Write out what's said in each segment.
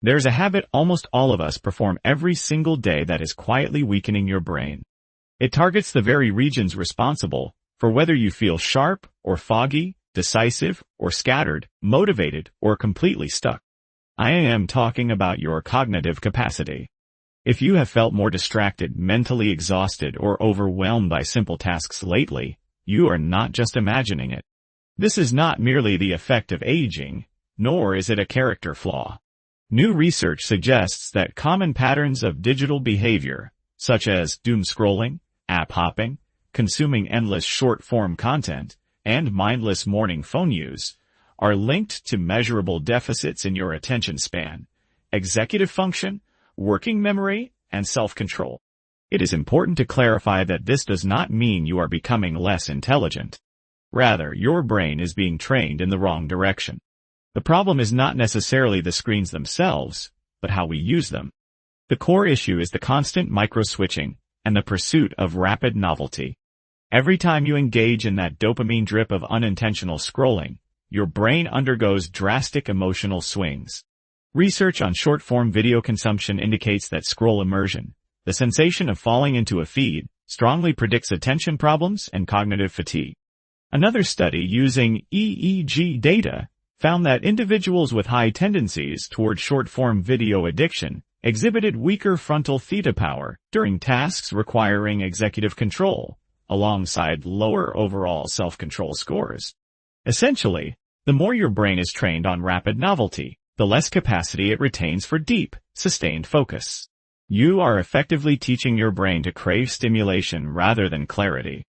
There's a habit almost all of us perform every single day that is quietly weakening your brain. It targets the very regions responsible for whether you feel sharp or foggy, decisive or scattered, motivated or completely stuck. I am talking about your cognitive capacity. If you have felt more distracted, mentally exhausted, or overwhelmed by simple tasks lately, you are not just imagining it. This is not merely the effect of aging, nor is it a character flaw. New research suggests that common patterns of digital behavior, such as doomscrolling, app hopping, consuming endless short-form content, and mindless morning phone use, are linked to measurable deficits in your attention span, executive function, working memory, and self-control. It is important to clarify that this does not mean you are becoming less intelligent. Rather, your brain is being trained in the wrong direction. The problem is not necessarily the screens themselves, but how we use them. The core issue is the constant micro-switching and the pursuit of rapid novelty. Every time you engage in that dopamine drip of unintentional scrolling, your brain undergoes drastic emotional swings. Research on short-form video consumption indicates that scroll immersion, the sensation of falling into a feed, strongly predicts attention problems and cognitive fatigue. Another study using EEG data found that individuals with high tendencies toward short-form video addiction exhibited weaker frontal theta power during tasks requiring executive control, alongside lower overall self-control scores. Essentially, the more your brain is trained on rapid novelty, the less capacity it retains for deep, sustained focus. You are effectively teaching your brain to crave stimulation rather than clarity.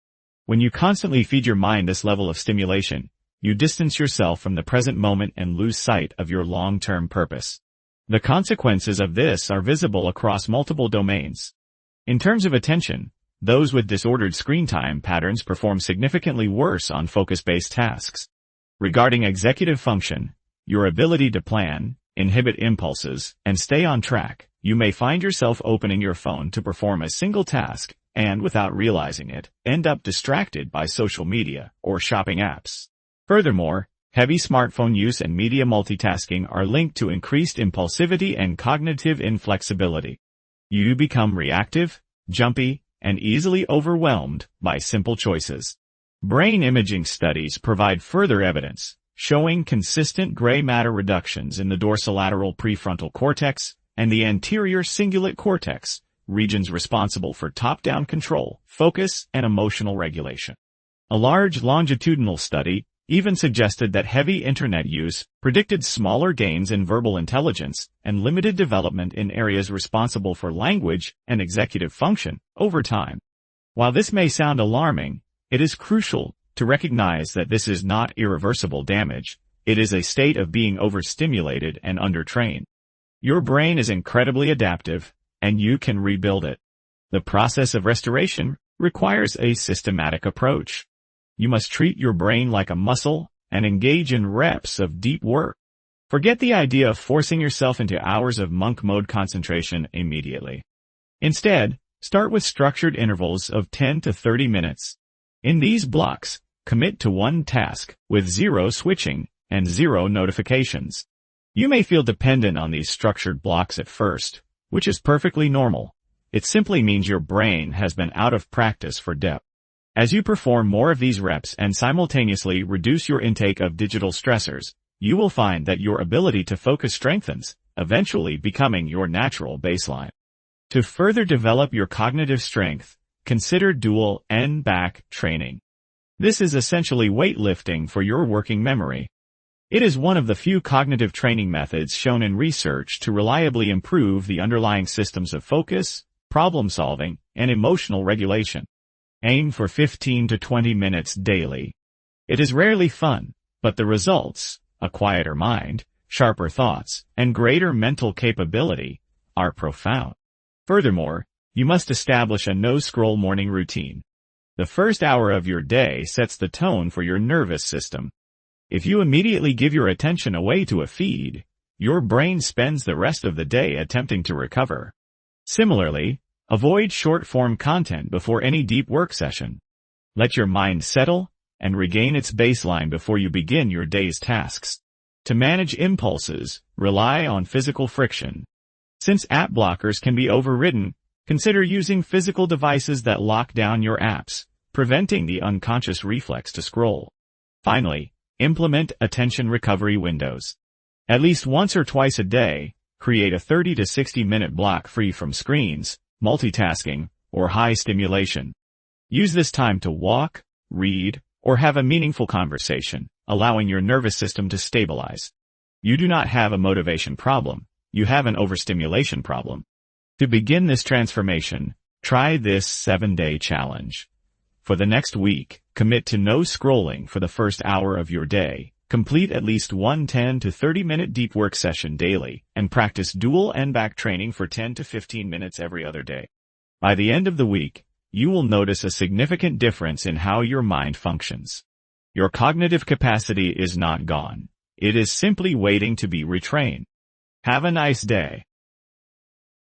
When you constantly feed your mind this level of stimulation, you distance yourself from the present moment and lose sight of your long-term purpose. The consequences of this are visible across multiple domains. In terms of attention, those with disordered screen time patterns perform significantly worse on focus-based tasks. Regarding executive function, your ability to plan, inhibit impulses, and stay on track, you may find yourself opening your phone to perform a single task and, without realizing it, end up distracted by social media or shopping apps. Furthermore, heavy smartphone use and media multitasking are linked to increased impulsivity and cognitive inflexibility. You become reactive, jumpy, and easily overwhelmed by simple choices. Brain imaging studies provide further evidence, showing consistent gray matter reductions in the dorsolateral prefrontal cortex and the anterior cingulate cortex, regions responsible for top-down control, focus, and emotional regulation. A large longitudinal study even suggested that heavy internet use predicted smaller gains in verbal intelligence and limited development in areas responsible for language and executive function over time. While this may sound alarming, it is crucial to recognize that this is not irreversible damage. It is a state of being overstimulated and undertrained. Your brain is incredibly adaptive, and you can rebuild it. The process of restoration requires a systematic approach. You must treat your brain like a muscle and engage in reps of deep work. Forget the idea of forcing yourself into hours of monk mode concentration immediately. Instead, start with structured intervals of 10 to 30 minutes. In these blocks, commit to one task with zero switching and zero notifications. You may feel dependent on these structured blocks at first, which is perfectly normal. It simply means your brain has been out of practice for depth. As you perform more of these reps and simultaneously reduce your intake of digital stressors, you will find that your ability to focus strengthens, eventually becoming your natural baseline. To further develop your cognitive strength, consider dual N-back training. This is essentially weightlifting for your working memory. It is one of the few cognitive training methods shown in research to reliably improve the underlying systems of focus, problem-solving, and emotional regulation. Aim for 15 to 20 minutes daily. It is rarely fun, but the results, a quieter mind, sharper thoughts, and greater mental capability, are profound. Furthermore, you must establish a no-scroll morning routine. The first hour of your day sets the tone for your nervous system. If you immediately give your attention away to a feed, your brain spends the rest of the day attempting to recover. Similarly, avoid short-form content before any deep work session. Let your mind settle and regain its baseline before you begin your day's tasks. To manage impulses, rely on physical friction. Since app blockers can be overridden, consider using physical devices that lock down your apps, preventing the unconscious reflex to scroll. Finally, implement attention recovery windows. At least once or twice a day, create a 30 to 60 minute block free from screens, multitasking, or high stimulation. Use this time to walk, read, or have a meaningful conversation, allowing your nervous system to stabilize. You do not have a motivation problem, you have an overstimulation problem. To begin this transformation, try this 7-day challenge. For the next week, commit to no scrolling for the first hour of your day, complete at least one 10 to 30 minute deep work session daily, and practice dual and back training for 10 to 15 minutes every other day. By the end of the week, you will notice a significant difference in how your mind functions. Your cognitive capacity is not gone. It is simply waiting to be retrained. Have a nice day.